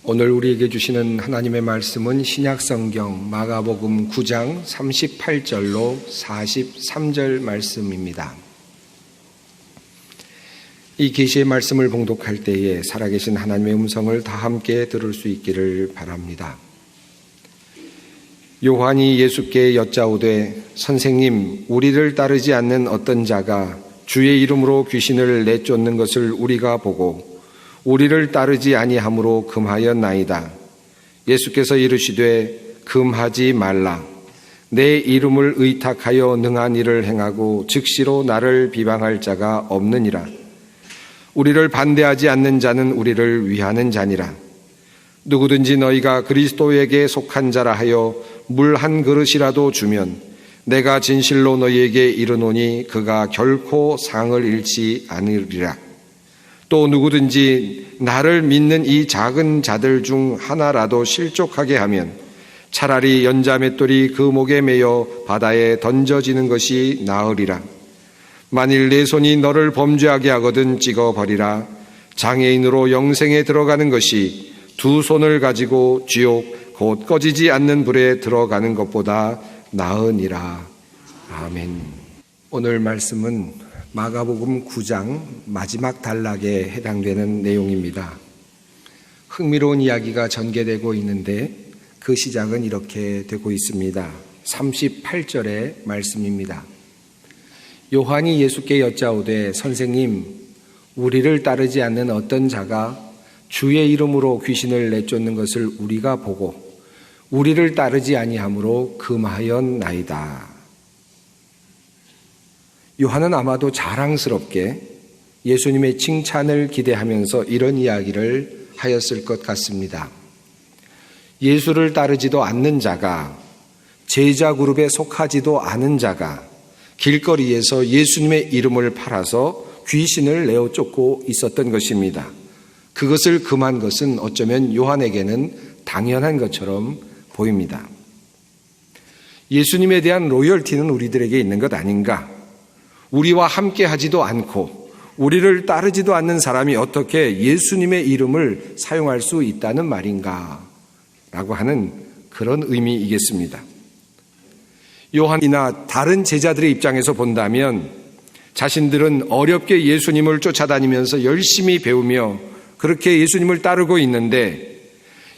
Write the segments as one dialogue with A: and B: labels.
A: 오늘 우리에게 주시는 하나님의 말씀은 신약성경 마가복음 9장 38절로 43절 말씀입니다. 이 계시의 말씀을 봉독할 때에 살아계신 하나님의 음성을 다 함께 들을 수 있기를 바랍니다. 요한이 예수께 여짜오되 선생님, 우리를 따르지 않는 어떤 자가 주의 이름으로 귀신을 내쫓는 것을 우리가 보고 우리를 따르지 아니함으로 금하였나이다. 예수께서 이르시되 금하지 말라. 내 이름을 의탁하여 능한 일을 행하고 즉시로 나를 비방할 자가 없느니라. 우리를 반대하지 않는 자는 우리를 위하는 자니라. 누구든지 너희가 그리스도에게 속한 자라 하여 물 한 그릇이라도 주면 내가 진실로 너희에게 이르노니 그가 결코 상을 잃지 않으리라. 또 누구든지 나를 믿는 이 작은 자들 중 하나라도 실족하게 하면 차라리 연자맷돌이 그 목에 매여 바다에 던져지는 것이 나으리라. 만일 내 손이 너를 범죄하게 하거든 찍어버리라. 장애인으로 영생에 들어가는 것이 두 손을 가지고 지옥 곧 꺼지지 않는 불에 들어가는 것보다 나으니라. 아멘. 오늘 말씀은 마가복음 9장 마지막 단락에 해당되는 내용입니다. 흥미로운 이야기가 전개되고 있는데 그 시작은 이렇게 되고 있습니다. 38절의 말씀입니다. 요한이 예수께 여짜오되 선생님, 우리를 따르지 않는 어떤 자가 주의 이름으로 귀신을 내쫓는 것을 우리가 보고 우리를 따르지 아니함으로 금하였나이다. 요한은 아마도 자랑스럽게 예수님의 칭찬을 기대하면서 이런 이야기를 하였을 것 같습니다. 예수를 따르지도 않는 자가, 제자 그룹에 속하지도 않은 자가 길거리에서 예수님의 이름을 팔아서 귀신을 내어 쫓고 있었던 것입니다. 그것을 금한 것은 어쩌면 요한에게는 당연한 것처럼 보입니다. 예수님에 대한 로열티는 우리들에게 있는 것 아닌가? 우리와 함께 하지도 않고 우리를 따르지도 않는 사람이 어떻게 예수님의 이름을 사용할 수 있다는 말인가? 라고 하는 그런 의미이겠습니다. 요한이나 다른 제자들의 입장에서 본다면 자신들은 어렵게 예수님을 쫓아다니면서 열심히 배우며 그렇게 예수님을 따르고 있는데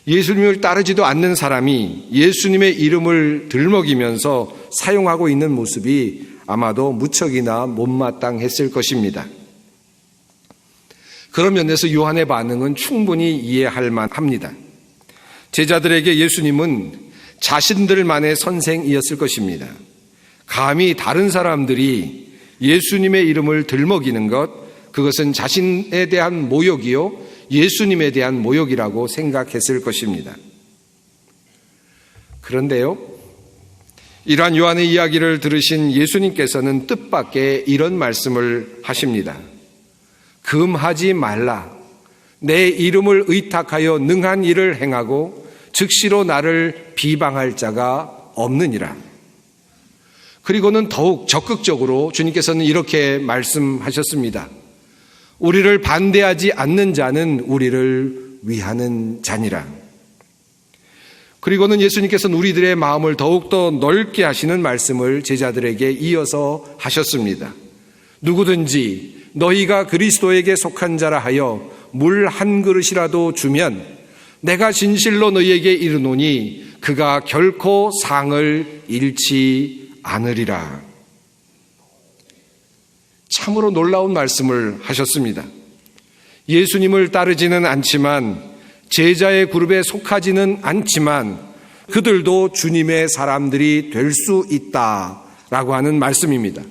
A: 예수님을 따르지도 않는 사람이 예수님의 이름을 들먹이면서 사용하고 있는 모습이 아마도 무척이나 못마땅했을 것입니다. 그런 면에서 요한의 반응은 충분히 이해할 만합니다. 제자들에게 예수님은 자신들만의 선생이었을 것입니다. 감히 다른 사람들이 예수님의 이름을 들먹이는 것, 그것은 자신에 대한 모욕이요 예수님에 대한 모욕이라고 생각했을 것입니다. 그런데요, 이러한 요한의 이야기를 들으신 예수님께서는 뜻밖의 이런 말씀을 하십니다. 금하지 말라. 내 이름을 의탁하여 능한 일을 행하고 즉시로 나를 비방할 자가 없느니라. 그리고는 더욱 적극적으로 주님께서는 이렇게 말씀하셨습니다. 우리를 반대하지 않는 자는 우리를 위하는 자니라. 그리고는 예수님께서는 우리들의 마음을 더욱더 넓게 하시는 말씀을 제자들에게 이어서 하셨습니다. 누구든지 너희가 그리스도에게 속한 자라 하여 물 한 그릇이라도 주면 내가 진실로 너희에게 이르노니 그가 결코 상을 잃지 않으리라. 참으로 놀라운 말씀을 하셨습니다. 예수님을 따르지는 않지만 제자의 그룹에 속하지는 않지만 그들도 주님의 사람들이 될 수 있다라고 하는 말씀입니다.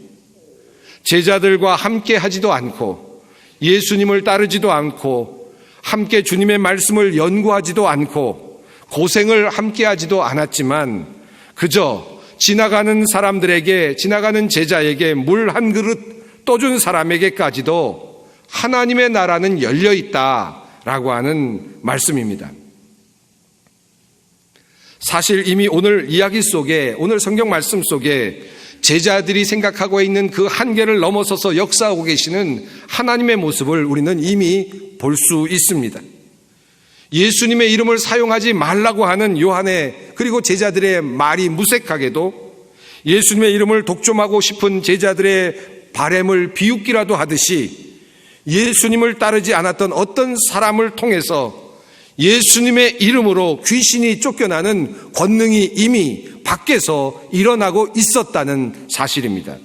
A: 제자들과 함께 하지도 않고 예수님을 따르지도 않고 함께 주님의 말씀을 연구하지도 않고 고생을 함께 하지도 않았지만 그저 지나가는 사람들에게, 지나가는 제자에게 물 한 그릇 떠준 사람에게까지도 하나님의 나라는 열려 있다라고 하는 말씀입니다. 사실 이미 오늘 이야기 속에, 오늘 성경 말씀 속에 제자들이 생각하고 있는 그 한계를 넘어서서 역사하고 계시는 하나님의 모습을 우리는 이미 볼 수 있습니다. 예수님의 이름을 사용하지 말라고 하는 요한의 그리고 제자들의 말이 무색하게도 예수님의 이름을 독점하고 싶은 제자들의 바램을 비웃기라도 하듯이 예수님을 따르지 않았던 어떤 사람을 통해서 예수님의 이름으로 귀신이 쫓겨나는 권능이 이미 밖에서 일어나고 있었다는 사실입니다.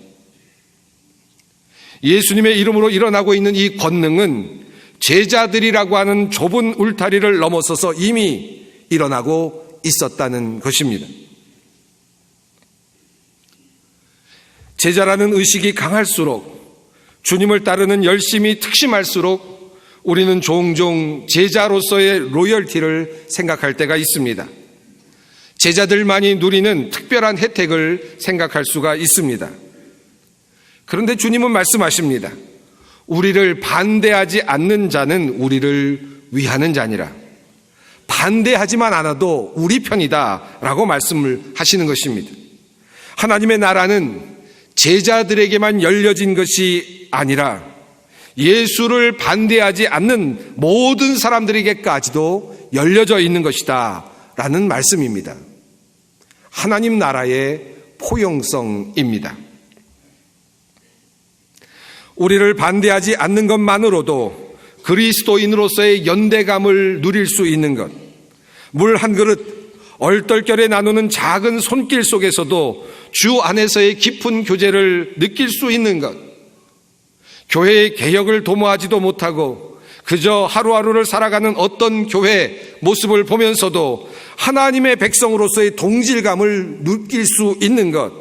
A: 예수님의 이름으로 일어나고 있는 이 권능은 제자들이라고 하는 좁은 울타리를 넘어서서 이미 일어나고 있었다는 것입니다. 제자라는 의식이 강할수록, 주님을 따르는 열심이 특심할수록 우리는 종종 제자로서의 로열티를 생각할 때가 있습니다. 제자들만이 누리는 특별한 혜택을 생각할 수가 있습니다. 그런데 주님은 말씀하십니다. 우리를 반대하지 않는 자는 우리를 위하는 자니라. 반대하지만 않아도 우리 편이다 라고 말씀을 하시는 것입니다. 하나님의 나라는 제자들에게만 열려진 것이 아니라 예수를 반대하지 않는 모든 사람들에게까지도 열려져 있는 것이다 라는 말씀입니다. 하나님 나라의 포용성입니다. 우리를 반대하지 않는 것만으로도 그리스도인으로서의 연대감을 누릴 수 있는 것, 물 한 그릇 얼떨결에 나누는 작은 손길 속에서도 주 안에서의 깊은 교제를 느낄 수 있는 것, 교회의 개혁을 도모하지도 못하고 그저 하루하루를 살아가는 어떤 교회 모습을 보면서도 하나님의 백성으로서의 동질감을 느낄 수 있는 것,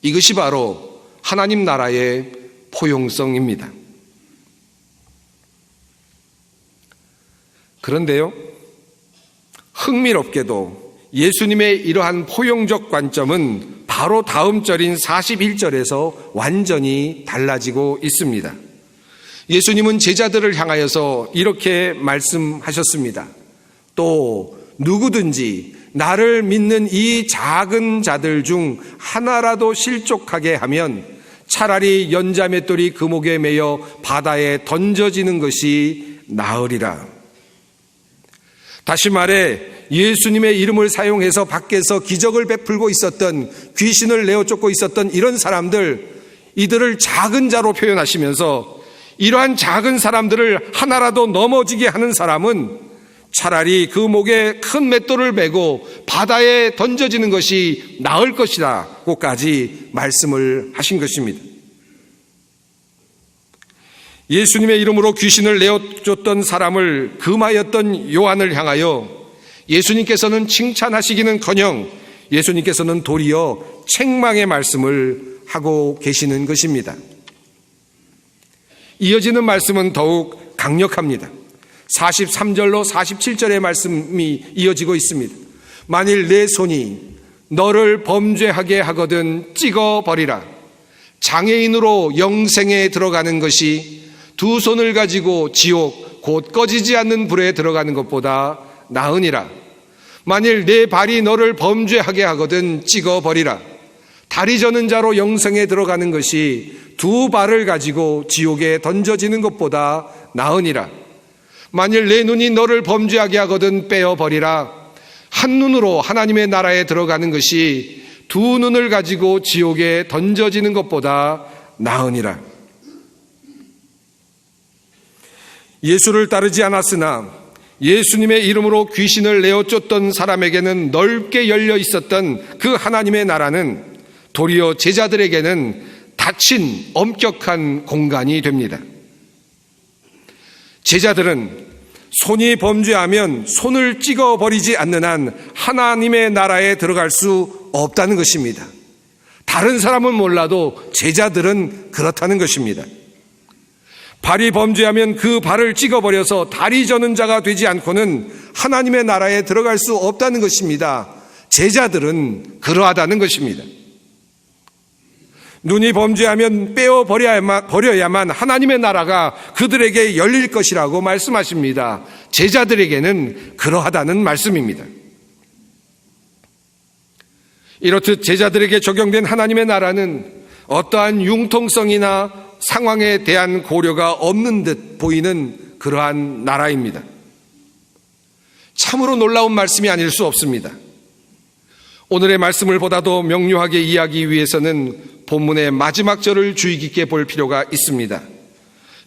A: 이것이 바로 하나님 나라의 포용성입니다. 그런데요, 흥미롭게도 예수님의 이러한 포용적 관점은 바로 다음 절인 41절에서 완전히 달라지고 있습니다. 예수님은 제자들을 향하여서 이렇게 말씀하셨습니다. 또 누구든지 나를 믿는 이 작은 자들 중 하나라도 실족하게 하면 차라리 연자맷돌이 그 목에 매여 바다에 던져지는 것이 나으리라. 다시 말해 예수님의 이름을 사용해서 밖에서 기적을 베풀고 있었던, 귀신을 내어 쫓고 있었던 이런 사람들, 이들을 작은 자로 표현하시면서 이러한 작은 사람들을 하나라도 넘어지게 하는 사람은 차라리 그 목에 큰 맷돌을 메고 바다에 던져지는 것이 나을 것이라고까지 말씀을 하신 것입니다. 예수님의 이름으로 귀신을 내어쫓던 사람을 금하였던 요한을 향하여 예수님께서는 칭찬하시기는커녕 예수님께서는 도리어 책망의 말씀을 하고 계시는 것입니다. 이어지는 말씀은 더욱 강력합니다. 43절로 47절의 말씀이 이어지고 있습니다. 만일 내 손이 너를 범죄하게 하거든 찍어버리라. 장애인으로 영생에 들어가는 것이 두 손을 가지고 지옥 곧 꺼지지 않는 불에 들어가는 것보다 나으니라. 만일 내 발이 너를 범죄하게 하거든 찍어버리라. 다리 저는 자로 영생에 들어가는 것이 두 발을 가지고 지옥에 던져지는 것보다 나으니라. 만일 내 눈이 너를 범죄하게 하거든 빼어버리라. 한 눈으로 하나님의 나라에 들어가는 것이 두 눈을 가지고 지옥에 던져지는 것보다 나으니라. 예수를 따르지 않았으나 예수님의 이름으로 귀신을 내어쫓던 사람에게는 넓게 열려 있었던 그 하나님의 나라는 도리어 제자들에게는 닫힌 엄격한 공간이 됩니다. 제자들은 손이 범죄하면 손을 찍어버리지 않는 한 하나님의 나라에 들어갈 수 없다는 것입니다. 다른 사람은 몰라도 제자들은 그렇다는 것입니다. 발이 범죄하면 그 발을 찍어버려서 다리 저는 자가 되지 않고는 하나님의 나라에 들어갈 수 없다는 것입니다. 제자들은 그러하다는 것입니다. 눈이 범죄하면 빼어버려야만 하나님의 나라가 그들에게 열릴 것이라고 말씀하십니다. 제자들에게는 그러하다는 말씀입니다. 이렇듯 제자들에게 적용된 하나님의 나라는 어떠한 융통성이나 상황에 대한 고려가 없는 듯 보이는 그러한 나라입니다. 참으로 놀라운 말씀이 아닐 수 없습니다. 오늘의 말씀을 보다도 명료하게 이해하기 위해서는 본문의 마지막 절을 주의 깊게 볼 필요가 있습니다.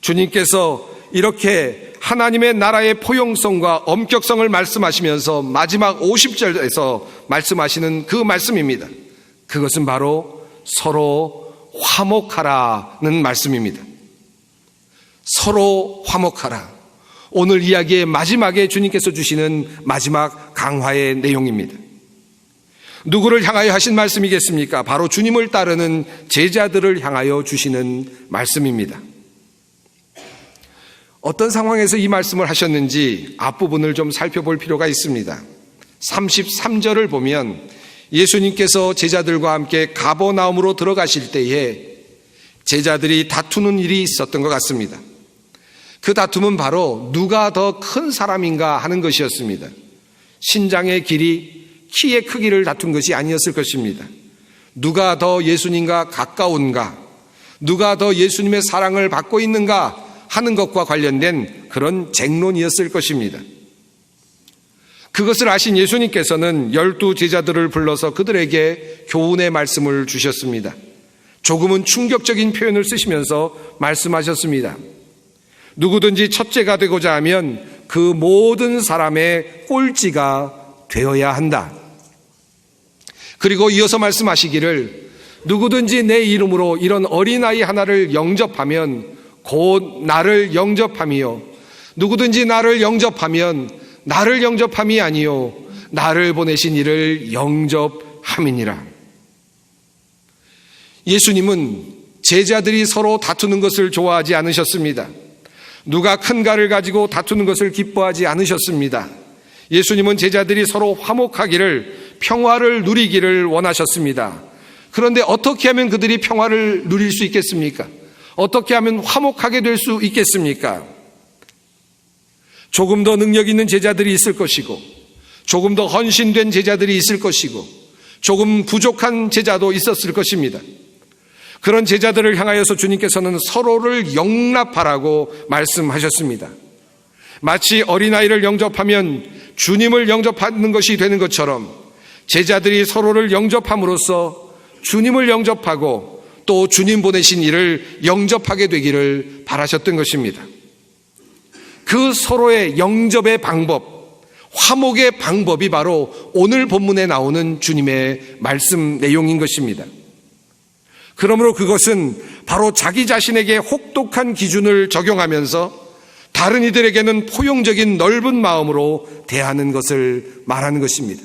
A: 주님께서 이렇게 하나님의 나라의 포용성과 엄격성을 말씀하시면서 마지막 50절에서 말씀하시는 그 말씀입니다. 그것은 바로 서로 화목하라는 말씀입니다. 서로 화목하라. 오늘 이야기의 마지막에 주님께서 주시는 마지막 강화의 내용입니다. 누구를 향하여 하신 말씀이겠습니까? 바로 주님을 따르는 제자들을 향하여 주시는 말씀입니다. 어떤 상황에서 이 말씀을 하셨는지 앞부분을 좀 살펴볼 필요가 있습니다. 33절을 보면 예수님께서 제자들과 함께 가버나움으로 들어가실 때에 제자들이 다투는 일이 있었던 것 같습니다. 그 다툼은 바로 누가 더 큰 사람인가 하는 것이었습니다. 신장의 길이, 키의 크기를 다툰 것이 아니었을 것입니다. 누가 더 예수님과 가까운가, 누가 더 예수님의 사랑을 받고 있는가 하는 것과 관련된 그런 쟁론이었을 것입니다. 그것을 아신 예수님께서는 12 제자들을 불러서 그들에게 교훈의 말씀을 주셨습니다. 조금은 충격적인 표현을 쓰시면서 말씀하셨습니다. 누구든지 첫째가 되고자 하면 그 모든 사람의 꼴찌가 되어야 한다. 그리고 이어서 말씀하시기를 누구든지 내 이름으로 이런 어린아이 하나를 영접하면 곧 나를 영접함이요, 누구든지 나를 영접하면 나를 영접함이 아니요 나를 보내신 이를 영접함이니라. 예수님은 제자들이 서로 다투는 것을 좋아하지 않으셨습니다. 누가 큰가를 가지고 다투는 것을 기뻐하지 않으셨습니다. 예수님은 제자들이 서로 화목하기를, 평화를 누리기를 원하셨습니다. 그런데 어떻게 하면 그들이 평화를 누릴 수 있겠습니까? 어떻게 하면 화목하게 될 수 있겠습니까? 조금 더 능력 있는 제자들이 있을 것이고, 조금 더 헌신된 제자들이 있을 것이고, 조금 부족한 제자도 있었을 것입니다. 그런 제자들을 향하여서 주님께서는 서로를 영납하라고 말씀하셨습니다. 마치 어린아이를 영접하면 주님을 영접하는 것이 되는 것처럼 제자들이 서로를 영접함으로써 주님을 영접하고 또 주님 보내신 이를 영접하게 되기를 바라셨던 것입니다. 그 서로의 영접의 방법, 화목의 방법이 바로 오늘 본문에 나오는 주님의 말씀 내용인 것입니다. 그러므로 그것은 바로 자기 자신에게 혹독한 기준을 적용하면서 다른 이들에게는 포용적인 넓은 마음으로 대하는 것을 말하는 것입니다.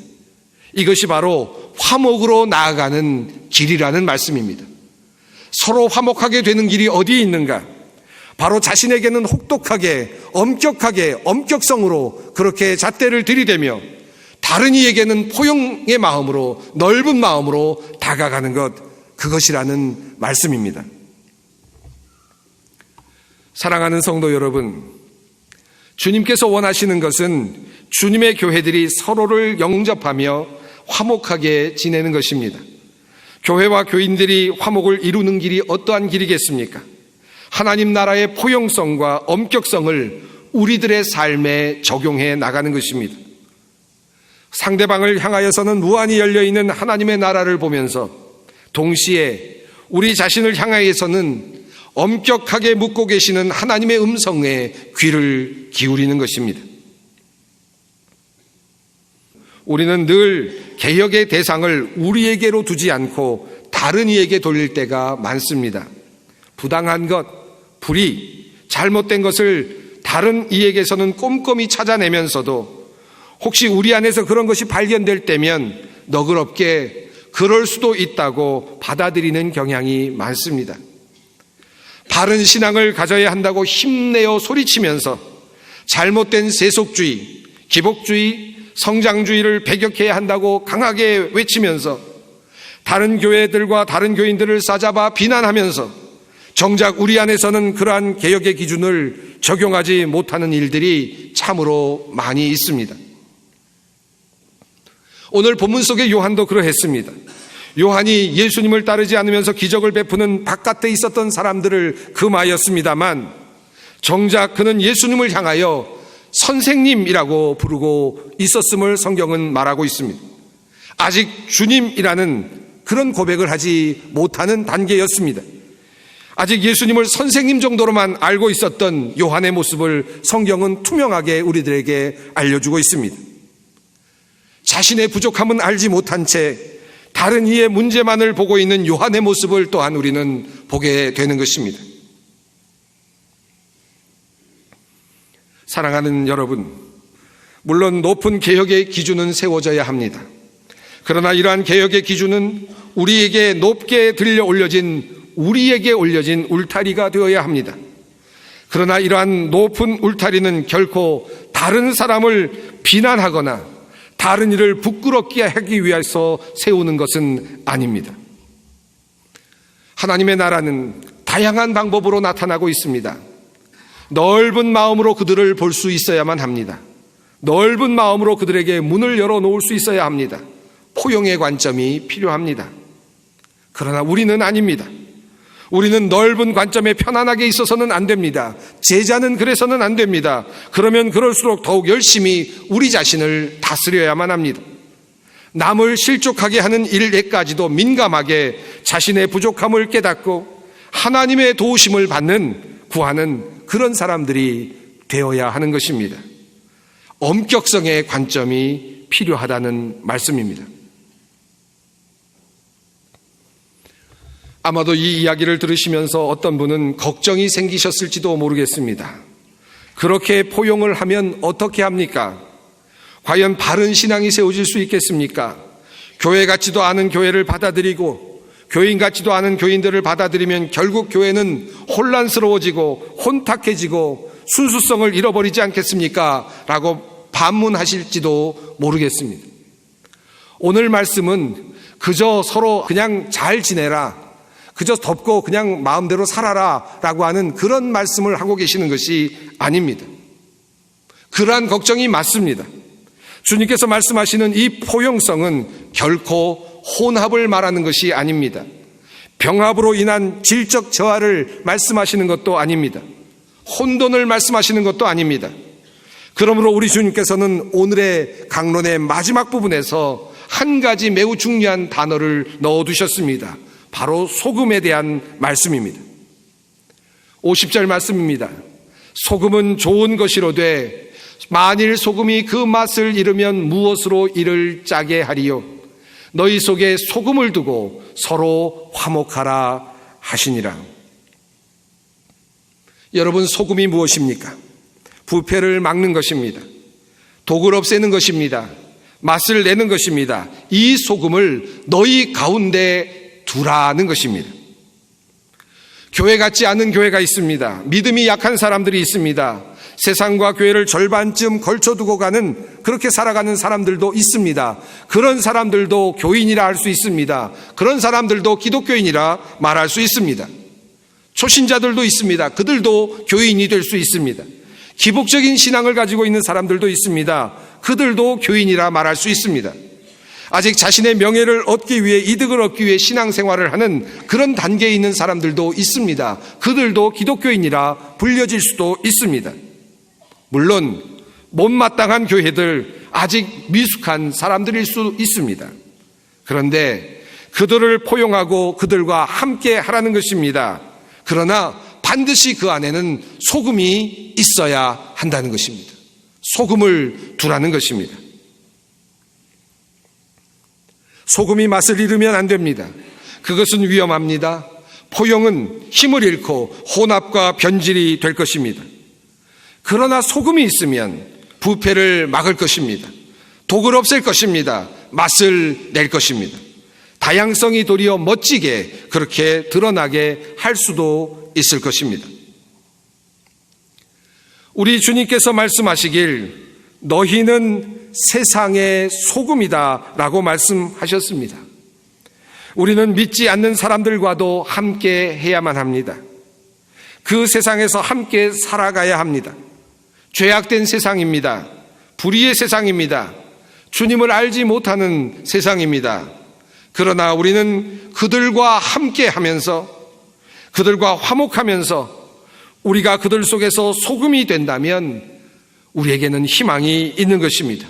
A: 이것이 바로 화목으로 나아가는 길이라는 말씀입니다. 서로 화목하게 되는 길이 어디에 있는가? 바로 자신에게는 혹독하게, 엄격하게, 엄격성으로 그렇게 잣대를 들이대며 다른 이에게는 포용의 마음으로, 넓은 마음으로 다가가는 것, 그것이라는 말씀입니다. 사랑하는 성도 여러분, 주님께서 원하시는 것은 주님의 교회들이 서로를 영접하며 화목하게 지내는 것입니다. 교회와 교인들이 화목을 이루는 길이 어떠한 길이겠습니까? 하나님 나라의 포용성과 엄격성을 우리들의 삶에 적용해 나가는 것입니다. 상대방을 향하여서는 무한히 열려있는 하나님의 나라를 보면서 동시에 우리 자신을 향하여서는 엄격하게 묻고 계시는 하나님의 음성에 귀를 기울이는 것입니다. 우리는 늘 개혁의 대상을 우리에게로 두지 않고 다른 이에게 돌릴 때가 많습니다. 부당한 것, 불의, 잘못된 것을 다른 이에게서는 꼼꼼히 찾아내면서도 혹시 우리 안에서 그런 것이 발견될 때면 너그럽게 그럴 수도 있다고 받아들이는 경향이 많습니다. 바른 신앙을 가져야 한다고 힘내어 소리치면서 잘못된 세속주의, 기복주의, 성장주의를 배격해야 한다고 강하게 외치면서 다른 교회들과 다른 교인들을 싸잡아 비난하면서 정작 우리 안에서는 그러한 개혁의 기준을 적용하지 못하는 일들이 참으로 많이 있습니다. 오늘 본문 속의 요한도 그러했습니다. 요한이 예수님을 따르지 않으면서 기적을 베푸는 바깥에 있었던 사람들을 금하였습니다만 정작 그는 예수님을 향하여 선생님이라고 부르고 있었음을 성경은 말하고 있습니다. 아직 주님이라는 그런 고백을 하지 못하는 단계였습니다. 아직 예수님을 선생님 정도로만 알고 있었던 요한의 모습을 성경은 투명하게 우리들에게 알려주고 있습니다. 자신의 부족함은 알지 못한 채 다른 이의 문제만을 보고 있는 요한의 모습을 또한 우리는 보게 되는 것입니다. 사랑하는 여러분, 물론 높은 개혁의 기준은 세워져야 합니다. 그러나 이러한 개혁의 기준은 우리에게 올려진 울타리가 되어야 합니다. 그러나 이러한 높은 울타리는 결코 다른 사람을 비난하거나 다른 이를 부끄럽게 하기 위해서 세우는 것은 아닙니다. 하나님의 나라는 다양한 방법으로 나타나고 있습니다. 넓은 마음으로 그들을 볼 수 있어야만 합니다. 넓은 마음으로 그들에게 문을 열어놓을 수 있어야 합니다. 포용의 관점이 필요합니다. 그러나 우리는 아닙니다. 우리는 넓은 관점에 편안하게 있어서는 안 됩니다. 제자는 그래서는 안 됩니다. 그러면 그럴수록 더욱 열심히 우리 자신을 다스려야만 합니다. 남을 실족하게 하는 일에까지도 민감하게 자신의 부족함을 깨닫고 하나님의 도우심을 구하는 그런 사람들이 되어야 하는 것입니다. 엄격성의 관점이 필요하다는 말씀입니다. 아마도 이 이야기를 들으시면서 어떤 분은 걱정이 생기셨을지도 모르겠습니다. 그렇게 포용을 하면 어떻게 합니까? 과연 바른 신앙이 세워질 수 있겠습니까? 교회 같지도 않은 교회를 받아들이고 교인 같지도 않은 교인들을 받아들이면 결국 교회는 혼란스러워지고 혼탁해지고 순수성을 잃어버리지 않겠습니까? 라고 반문하실지도 모르겠습니다. 오늘 말씀은 그저 서로 그냥 잘 지내라, 그저 덮고 그냥 마음대로 살아라 라고 하는 그런 말씀을 하고 계시는 것이 아닙니다. 그러한 걱정이 맞습니다. 주님께서 말씀하시는 이 포용성은 결코 혼합을 말하는 것이 아닙니다. 병합으로 인한 질적 저하를 말씀하시는 것도 아닙니다. 혼돈을 말씀하시는 것도 아닙니다. 그러므로 우리 주님께서는 오늘의 강론의 마지막 부분에서 한 가지 매우 중요한 단어를 넣어두셨습니다. 바로 소금에 대한 말씀입니다. 50절 말씀입니다. 소금은 좋은 것이로되 만일 소금이 그 맛을 잃으면 무엇으로 이를 짜게 하리요? 너희 속에 소금을 두고 서로 화목하라 하시니라. 여러분, 소금이 무엇입니까? 부패를 막는 것입니다. 독을 없애는 것입니다. 맛을 내는 것입니다. 이 소금을 너희 가운데 두라는 것입니다. 교회 같지 않은 교회가 있습니다. 믿음이 약한 사람들이 있습니다. 세상과 교회를 절반쯤 걸쳐두고 그렇게 살아가는 사람들도 있습니다. 그런 사람들도 교인이라 할 수 있습니다. 그런 사람들도 기독교인이라 말할 수 있습니다. 초신자들도 있습니다. 그들도 교인이 될 수 있습니다. 기복적인 신앙을 가지고 있는 사람들도 있습니다. 그들도 교인이라 말할 수 있습니다. 아직 자신의 명예를 얻기 위해, 이득을 얻기 위해 신앙생활을 하는 그런 단계에 있는 사람들도 있습니다. 그들도 기독교인이라 불려질 수도 있습니다. 물론 못마땅한 교회들, 아직 미숙한 사람들일 수 있습니다. 그런데 그들을 포용하고 그들과 함께 하라는 것입니다. 그러나 반드시 그 안에는 소금이 있어야 한다는 것입니다. 소금을 두라는 것입니다. 소금이 맛을 잃으면 안 됩니다. 그것은 위험합니다. 포용은 힘을 잃고 혼합과 변질이 될 것입니다. 그러나 소금이 있으면 부패를 막을 것입니다. 독을 없앨 것입니다. 맛을 낼 것입니다. 다양성이 도리어 멋지게 그렇게 드러나게 할 수도 있을 것입니다. 우리 주님께서 말씀하시길 너희는 세상의 소금이다 라고 말씀하셨습니다. 우리는 믿지 않는 사람들과도 함께 해야만 합니다. 그 세상에서 함께 살아가야 합니다. 죄악된 세상입니다. 불의의 세상입니다. 주님을 알지 못하는 세상입니다. 그러나 우리는 그들과 함께 하면서, 그들과 화목하면서 우리가 그들 속에서 소금이 된다면 우리에게는 희망이 있는 것입니다.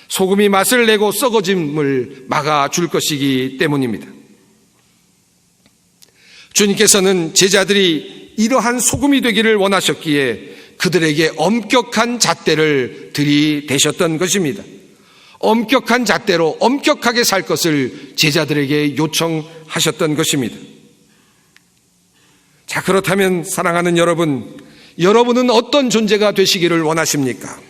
A: 소금이 맛을 내고 썩어짐을 막아줄 것이기 때문입니다. 주님께서는 제자들이 이러한 소금이 되기를 원하셨기에 그들에게 엄격한 잣대를 들이대셨던 것입니다. 엄격한 잣대로 엄격하게 살 것을 제자들에게 요청하셨던 것입니다. 자, 그렇다면 사랑하는 여러분은 어떤 존재가 되시기를 원하십니까?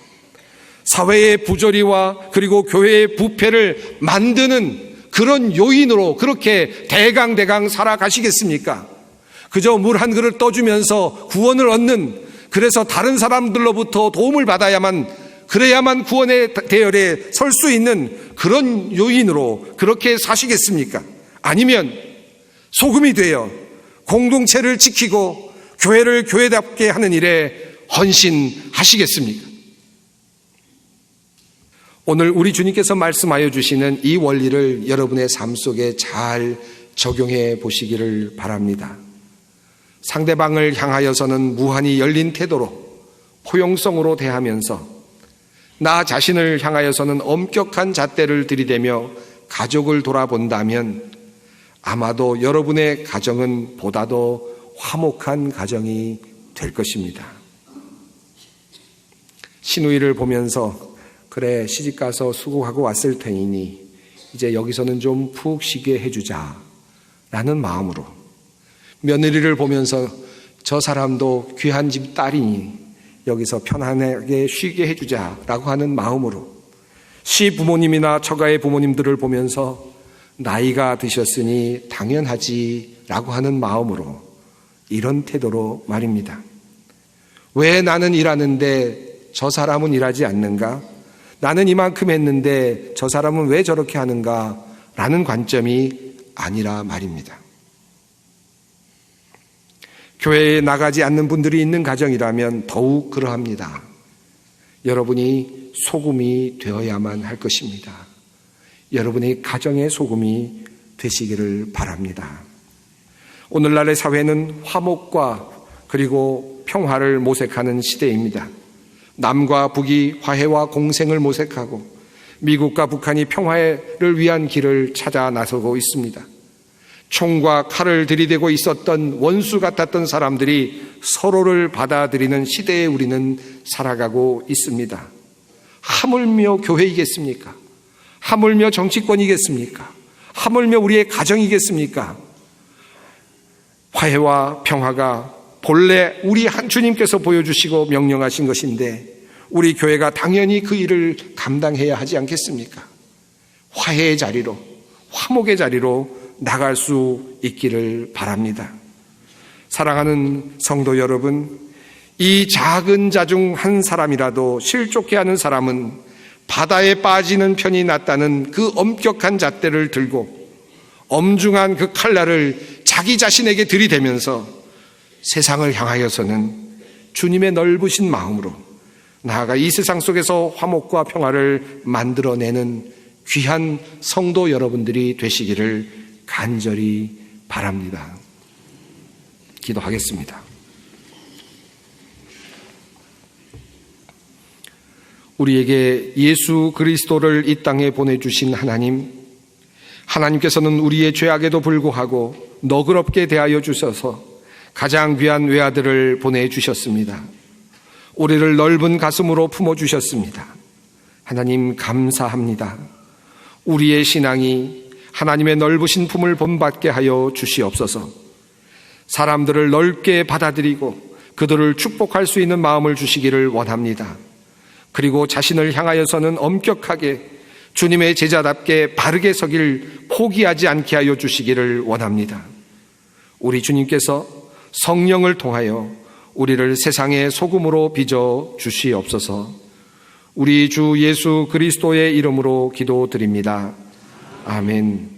A: 사회의 부조리와 그리고 교회의 부패를 만드는 그런 요인으로 그렇게 대강 살아가시겠습니까? 그저 물 한 그릇 떠주면서 구원을 얻는, 그래서 다른 사람들로부터 도움을 받아야만, 그래야만 구원의 대열에 설 수 있는 그런 요인으로 그렇게 사시겠습니까? 아니면 소금이 되어 공동체를 지키고 교회를 교회답게 하는 일에 헌신하시겠습니까? 오늘 우리 주님께서 말씀하여 주시는 이 원리를 여러분의 삶 속에 잘 적용해 보시기를 바랍니다. 상대방을 향하여서는 무한히 열린 태도로 포용성으로 대하면서 나 자신을 향하여서는 엄격한 잣대를 들이대며 가족을 돌아본다면 아마도 여러분의 가정은 보다도 화목한 가정이 될 것입니다. 시누이를 보면서 그래, 시집가서 수고하고 왔을 테니 이제 여기서는 좀 푹 쉬게 해주자 라는 마음으로, 며느리를 보면서 저 사람도 귀한 집 딸이니 여기서 편안하게 쉬게 해주자 라고 하는 마음으로, 시부모님이나 처가의 부모님들을 보면서 나이가 드셨으니 당연하지 라고 하는 마음으로, 이런 태도로 말입니다. 왜 나는 일하는데 저 사람은 일하지 않는가? 나는 이만큼 했는데 저 사람은 왜 저렇게 하는가? 라는 관점이 아니라 말입니다. 교회에 나가지 않는 분들이 있는 가정이라면 더욱 그러합니다. 여러분이 소금이 되어야만 할 것입니다. 여러분이 가정의 소금이 되시기를 바랍니다. 오늘날의 사회는 화목과 그리고 평화를 모색하는 시대입니다. 남과 북이 화해와 공생을 모색하고 미국과 북한이 평화를 위한 길을 찾아 나서고 있습니다. 총과 칼을 들이대고 있었던 원수 같았던 사람들이 서로를 받아들이는 시대에 우리는 살아가고 있습니다. 하물며 교회이겠습니까? 하물며 정치권이겠습니까? 하물며 우리의 가정이겠습니까? 화해와 평화가 본래 우리 한 주님께서 보여주시고 명령하신 것인데 우리 교회가 당연히 그 일을 감당해야 하지 않겠습니까? 화해의 자리로, 화목의 자리로 나갈 수 있기를 바랍니다. 사랑하는 성도 여러분, 이 작은 자 중 한 사람이라도 실족해 하는 사람은 바다에 빠지는 편이 낫다는 그 엄격한 잣대를 들고 엄중한 그 칼날을 자기 자신에게 들이대면서 세상을 향하여서는 주님의 넓으신 마음으로 나아가 이 세상 속에서 화목과 평화를 만들어내는 귀한 성도 여러분들이 되시기를 간절히 바랍니다. 기도하겠습니다. 우리에게 예수 그리스도를 이 땅에 보내주신 하나님께서는 우리의 죄악에도 불구하고 너그럽게 대하여 주셔서 가장 귀한 외아들을 보내주셨습니다. 우리를 넓은 가슴으로 품어주셨습니다. 하나님 감사합니다. 우리의 신앙이 하나님의 넓으신 품을 본받게 하여 주시옵소서. 사람들을 넓게 받아들이고 그들을 축복할 수 있는 마음을 주시기를 원합니다. 그리고 자신을 향하여서는 엄격하게 주님의 제자답게 바르게 서길 포기하지 않게 하여 주시기를 원합니다. 우리 주님께서 성령을 통하여 우리를 세상의 소금으로 빚어 주시옵소서. 우리 주 예수 그리스도의 이름으로 기도드립니다. 아멘.